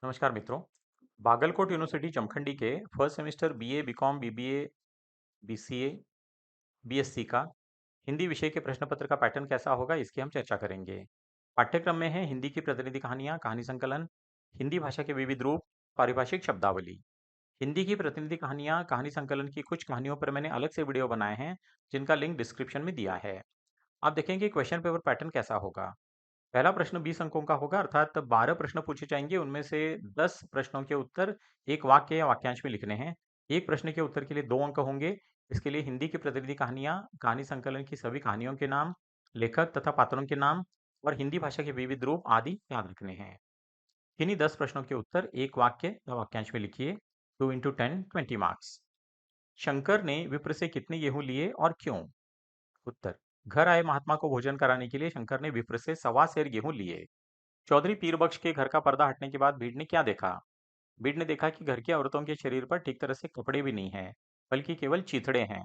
नमस्कार मित्रों। बागलकोट यूनिवर्सिटी जमखंडी के first semester BA, BCom, BBA, BCA, BSc का हिंदी विषय के प्रश्न पत्र का पैटर्न कैसा होगा, इसकी हम चर्चा करेंगे। पाठ्यक्रम में है हिंदी की प्रतिनिधि कहानियाँ, कहानी संकलन, हिंदी भाषा के विविध रूप, पारिभाषिक शब्दावली। हिंदी की प्रतिनिधि कहानियाँ, कहानी संकलन की कुछ कहानियों पर मैंने अलग से वीडियो बनाए हैं, जिनका लिंक डिस्क्रिप्शन में दिया है। आप देखेंगे क्वेश्चन पेपर पैटर्न कैसा होगा। पहला प्रश्न 20 अंकों का होगा, अर्थात 12 प्रश्न पूछे जाएंगे। उनमें से 10 प्रश्नों के उत्तर एक वाक्य या वाक्यांश में लिखने हैं। एक प्रश्न के उत्तर के लिए 2 अंक होंगे। इसके लिए हिंदी की प्रतिनिधि कहानियां, कहानी संकलन की सभी कहानियों के नाम, लेखक तथा पात्रों के नाम और हिंदी भाषा के विविध रूप आदि याद रखने हैं। किन्हीं 10 प्रश्नों के उत्तर एक वाक्य या वाक्यांश में लिखिए। 2 इंटू 10 20 मार्क्स। शंकर ने विप्र से कितने गेहूं लिए और क्यों? उत्तर: घर आए महात्मा को भोजन कराने के लिए शंकर ने विप्र से 1.25 सेर गेहूं लिए। चौधरी पीरबक्श के घर का पर्दा हटने के बाद भीड़ ने क्या देखा? भीड़ ने देखा कि घर की औरतों के शरीर पर ठीक तरह से कपड़े भी नहीं हैं, बल्कि केवल चीथड़े हैं।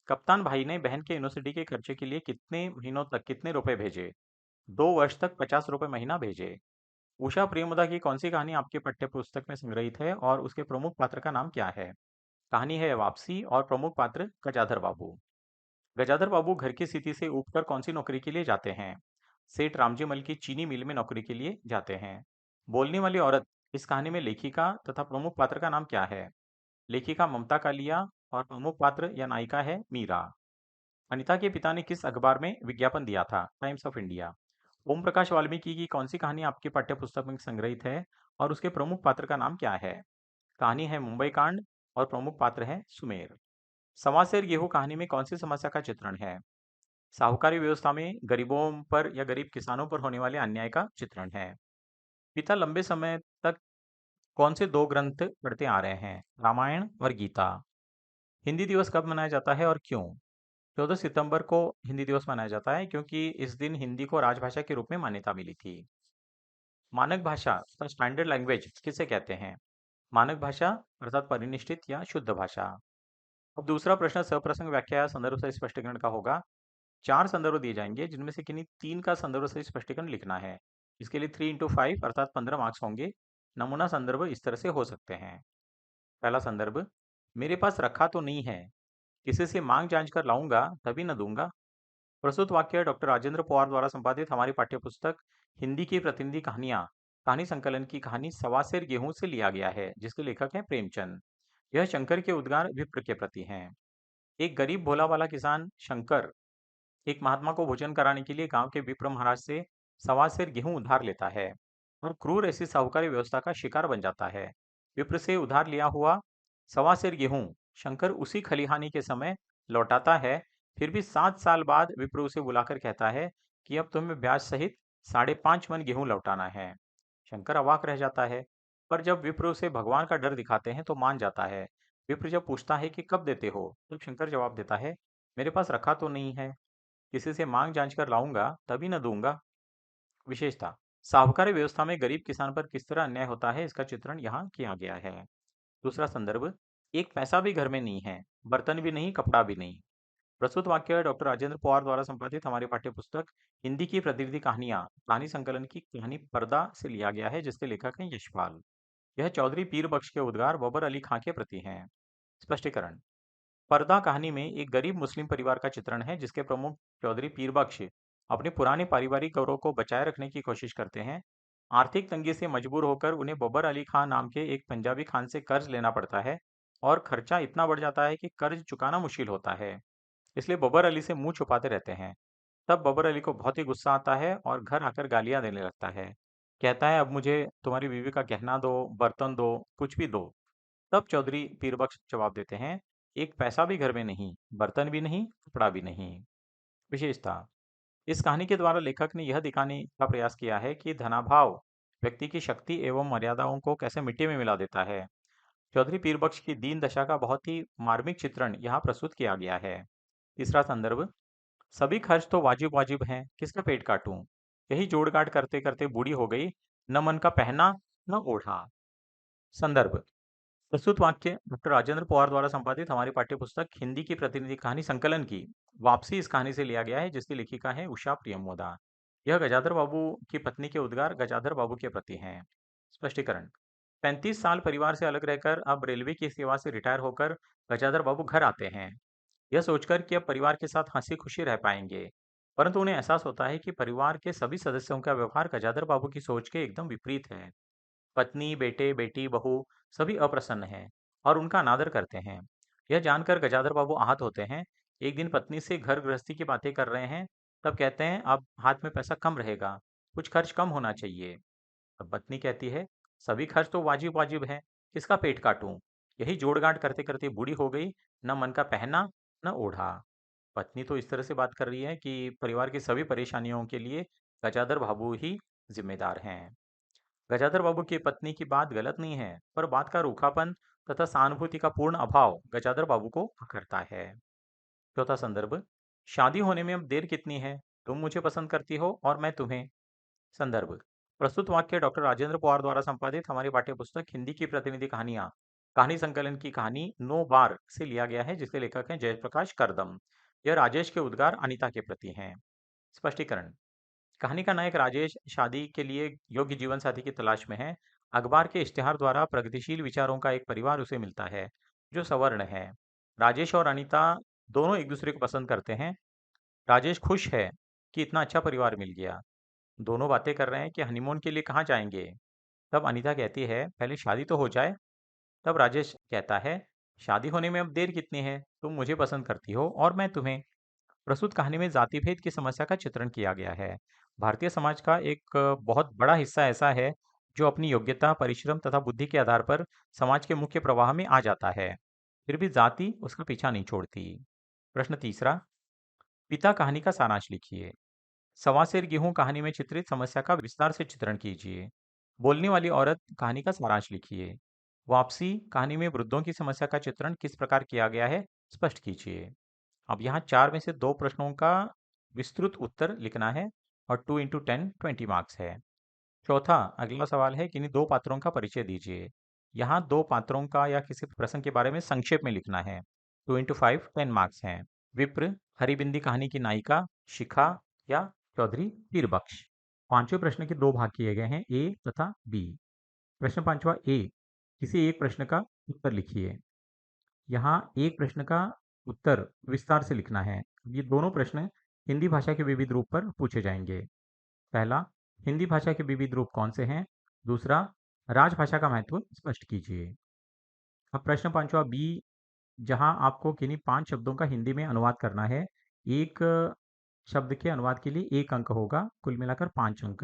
कप्तान भाई ने बहन के यूनिवर्सिटी के खर्चे के लिए कितने महीनों तक कितने रुपए भेजे? 2 वर्ष तक 50 रुपए महीना भेजे। उषा प्रियमुदा की कौन सी कहानी आपके पाठ्य पुस्तक में संग्रहित है और उसके प्रमुख पात्र का नाम क्या है? कहानी है वापसी और प्रमुख पात्र गजाधर बाबू। गजाधर बाबू घर की स्थिति से ऊपर कौन सी नौकरी के लिए जाते हैं? सेठ रामजी मल की चीनी मिल में नौकरी के लिए जाते हैं। बोलने वाली औरत इस कहानी में लेखिका तथा प्रमुख पात्र का नाम क्या है? लेखिका ममता कालिया और प्रमुख पात्र या नायिका है मीरा। अनिता के पिता ने किस अखबार में विज्ञापन दिया था? Times of India. Om Prakash Valmiki की कौन सी कहानी आपकी पाठ्य पुस्तक में संग्रहित है और उसके प्रमुख पात्र का नाम क्या है? कहानी है मुंबई कांड और प्रमुख पात्र है सुमेर। समासेर गेहूं कहानी में कौन सी समस्या का चित्रण है? साहूकारी व्यवस्था में गरीबों पर या गरीब किसानों पर होने वाले अन्याय का चित्रण है। पिता लंबे समय तक कौन से 2 ग्रंथ पढ़ते आ रहे हैं? रामायण और गीता। हिंदी दिवस कब मनाया जाता है और क्यों? 14 सितंबर को हिंदी दिवस मनाया जाता है, क्योंकि इस दिन हिंदी को राजभाषा के रूप में मान्यता मिली थी। मानक भाषा तथा स्टैंडर्ड लैंग्वेज किसे कहते हैं? मानक भाषा अर्थात परिनिष्ठित या शुद्ध भाषा। अब दूसरा प्रश्न सप्रसंग व्याख्या या संदर्भ सहित स्पष्टीकरण का होगा। 4 संदर्भ दिए जाएंगे, जिनमें से किन्हीं 3 का संदर्भ सहित स्पष्टीकरण लिखना है। इसके लिए 3 इंटू 5 अर्थात 15 मार्क्स होंगे। नमूना संदर्भ इस तरह से हो सकते हैं। पहला संदर्भ: मेरे पास रखा तो नहीं है, किसी से मांग जांच कर लाऊंगा तभी न दूंगा। प्रस्तुत वाक्य डॉक्टर राजेंद्र पवार द्वारा संपादित हमारी पाठ्यपुस्तक हिंदी की प्रतिनिधि कहानियां, कहानी संकलन की कहानी सवासेर गेहूं से लिया गया है, जिसके लेखक हैं प्रेमचंद। यह शंकर के उद्गार विप्र के प्रति हैं। एक गरीब भोला वाला किसान शंकर एक महात्मा को भोजन कराने के लिए गांव के विप्र महाराज से 1.25 सेर गेहूं उधार लेता है और क्रूर ऐसी साहूकारी व्यवस्था का शिकार बन जाता है। विप्र से उधार लिया हुआ 1.25 सेर गेहूं शंकर उसी खलिहानी के समय लौटाता है। फिर भी 7 साल बाद विप्र उसे बुलाकर कहता है कि अब तुम्हें ब्याज सहित 5.5 मन गेहूं लौटाना है। शंकर अवाक रह जाता है, पर जब विप्र उसे भगवान का डर दिखाते हैं तो मान जाता है। विप्र जब पूछता है कि कब देते हो, तब शंकर जवाब देता है, मेरे पास रखा तो नहीं है, किसी से मांग जांच कर लाऊंगा तभी न दूंगा। विशेषता: साहूकारी व्यवस्था में गरीब किसान पर किस तरह अन्याय होता है, इसका चित्रण यहाँ किया गया है। दूसरा संदर्भ: एक पैसा भी घर में नहीं है, बर्तन भी नहीं, कपड़ा भी नहीं। प्रस्तुत वाक्य डॉक्टर राजेंद्र पवार द्वारा संपादित हमारी पाठ्यपुस्तक हिंदी की प्रतिनिधि कहानियां, कहानी संकलन की कहानी पर्दा से लिया गया है, जिसके लेखक हैं यशपाल। यह चौधरी पीर बख्श के उद्गार बबर अली खां के प्रति हैं। स्पष्टीकरण: पर्दा कहानी में एक गरीब मुस्लिम परिवार का चित्रण है, जिसके प्रमुख चौधरी पीर बख्श अपने पुराने पारिवारिक गौरव को बचाए रखने की कोशिश करते हैं। आर्थिक तंगी से मजबूर होकर उन्हें बबर अली खान नाम के एक पंजाबी खान से कर्ज लेना पड़ता है और खर्चा इतना बढ़ जाता है कि कर्ज चुकाना मुश्किल होता है। इसलिए बबर अली से मुंह छुपाते रहते हैं। तब बबर अली को बहुत ही गुस्सा आता है और घर आकर गालियां देने लगता है। कहता है, अब मुझे तुम्हारी बीवी का गहना दो, बर्तन दो, कुछ भी दो। तब चौधरी पीरबख्श जवाब देते हैं, एक पैसा भी घर में नहीं, बर्तन भी नहीं, कपड़ा भी नहीं। विशेषता: इस कहानी के द्वारा लेखक ने यह दिखाने का प्रयास किया है कि धनाभाव व्यक्ति की शक्ति एवं मर्यादाओं को कैसे मिट्टी में मिला देता है। चौधरी पीरबख्श की दीन दशा का बहुत ही मार्मिक चित्रण यहाँ प्रस्तुत किया गया है। तीसरा संदर्भ: सभी खर्च तो वाजिब वाजिब हैं, किसका पेट काटूं? यही जोड़ गाड़ करते करते बूढ़ी हो गई, न मन का पहना न ओढ़ा। संदर्भ: प्रस्तुत वाक्य डॉक्टर राजेंद्र पवार द्वारा संपादित हमारी पाठ्यपुस्तक हिंदी की प्रतिनिधि कहानी संकलन की वापसी इस कहानी से लिया गया है, जिसकी लेखिका है उषा प्रियमोदा। यह गजाधर बाबू की पत्नी के उद्गार गजाधर बाबू के प्रति हैं। स्पष्टीकरण। 35 साल परिवार से अलग रहकर अब रेलवे की सेवा से रिटायर होकर गजाधर बाबू घर आते हैं, यह सोचकर कि अब परिवार के साथ हंसी खुशी रह पाएंगे। परंतु उन्हें एहसास होता है कि परिवार के सभी सदस्यों का व्यवहार गजाधर बाबू की सोच के एकदम विपरीत है। पत्नी, बेटे, बेटी, बहू सभी अप्रसन्न हैं और उनका अनादर करते हैं। यह जानकर गजाधर बाबू आहत होते हैं। एक दिन पत्नी से घर गृहस्थी की बातें कर रहे हैं, तब कहते हैं अब हाथ में पैसा कम रहेगा, कुछ खर्च कम होना चाहिए। अब पत्नी कहती है, सभी खर्च तो वाजिब वाजिब है, किसका पेट काटूं। यही जोड़ गांठ करते करते बूढ़ी हो गई, न मन का पहना न ओढ़ा। पत्नी तो इस तरह से बात कर रही है कि परिवार की सभी परेशानियों के लिए गजाधर बाबू ही जिम्मेदार हैं। गजाधर बाबू की पत्नी की बात गलत नहीं है, पर बात का रूखापन तथा सहानुभूति का पूर्ण अभाव गजाधर बाबू को करता है। चौथा संदर्भ। शादी होने में अब देर कितनी है, तुम मुझे पसंद करती हो और मैं तुम्हें। संदर्भ। प्रस्तुत वाक्य डॉक्टर राजेंद्र पवार द्वारा संपादित हमारी पाठ्यपुस्तक हिंदी की प्रतिनिधि कहानियां कहानी संकलन की कहानी 9 बार से लिया गया है, जिसके लेखक हैं जयप्रकाश करदम। यह राजेश के उद्गार अनीता के प्रति हैं। स्पष्टीकरण। कहानी का नायक राजेश शादी के लिए योग्य जीवन साथी की तलाश में है। अखबार के इश्तिहार द्वारा प्रगतिशील विचारों का एक परिवार उसे मिलता है, जो सवर्ण है। राजेश और अनीता दोनों एक दूसरे को पसंद करते हैं। राजेश खुश है कि इतना अच्छा परिवार मिल गया। दोनों बातें कर रहे हैं कि हनीमून के लिए कहाँ जाएंगे। तब अनीता कहती है, पहले शादी तो हो जाए। तब राजेश कहता है, शादी होने में अब देर कितनी है, तुम मुझे पसंद करती हो और मैं तुम्हें। प्रस्तुत कहानी में जाति भेद की समस्या का चित्रण किया गया है। भारतीय समाज का एक बहुत बड़ा हिस्सा ऐसा है जो अपनी योग्यता, परिश्रम तथा बुद्धि के आधार पर समाज के मुख्य प्रवाह में आ जाता है। फिर भी जाति उसका पीछा नहीं छोड़ती। प्रश्न तीसरा। पिता कहानी का सारांश लिखिए। सवा सेर गेहूं कहानी में चित्रित समस्या का विस्तार से चित्रण कीजिए। बोलने वाली औरत कहानी का सारांश लिखिए। वापसी कहानी में वृद्धों की समस्या का चित्रण किस प्रकार किया गया है, स्पष्ट कीजिए। अब यहाँ 4 में से 2 प्रश्नों का विस्तृत उत्तर लिखना है और 2 × 10 20 मार्क्स है। चौथा अगला सवाल है, किन्हीं 2 पात्रों का परिचय दीजिए। यहाँ 2 पात्रों का या किसी प्रसंग के बारे में संक्षेप में लिखना है। 2 × 5 10 मार्क्स हैं। विप्र, हरिबिंदी कहानी की नायिका, शिखा या चौधरी पीरबख्श। पांचवें प्रश्न के 2 भाग किए गए हैं, ए तथा बी। प्रश्न पांचवा ए, किसी एक प्रश्न का उत्तर लिखिए। यहाँ एक प्रश्न का उत्तर विस्तार से लिखना है। ये दोनों प्रश्न हिंदी भाषा के विविध रूप पर पूछे जाएंगे। पहला, हिंदी भाषा के विविध रूप कौन से हैं। दूसरा, राजभाषा का महत्व स्पष्ट कीजिए। अब प्रश्न पांचवा बी, जहां आपको किन्हीं 5 शब्दों का हिंदी में अनुवाद करना है। एक शब्द के अनुवाद के लिए 1 अंक होगा, कुल मिलाकर 5 अंक।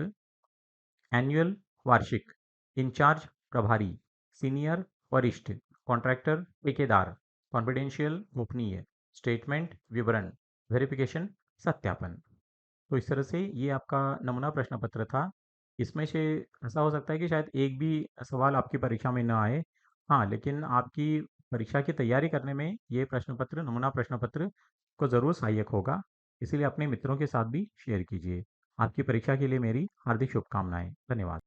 एनुअल वार्षिक, इंचार्ज प्रभारी, सीनियर वरिष्ठ, कॉन्ट्रैक्टर ठेकेदार, कॉन्फिडेंशियल गोपनीय, स्टेटमेंट विवरण, वेरिफिकेशन सत्यापन। तो इस तरह से ये आपका नमूना प्रश्न पत्र था। इसमें से ऐसा हो सकता है कि शायद एक भी सवाल आपकी परीक्षा में ना आए। हाँ, लेकिन आपकी परीक्षा की तैयारी करने में ये प्रश्न पत्र, नमूना प्रश्न पत्र को ज़रूर सहायक होगा। इसीलिए अपने मित्रों के साथ भी शेयर कीजिए। आपकी परीक्षा के लिए मेरी हार्दिक शुभकामनाएं। धन्यवाद।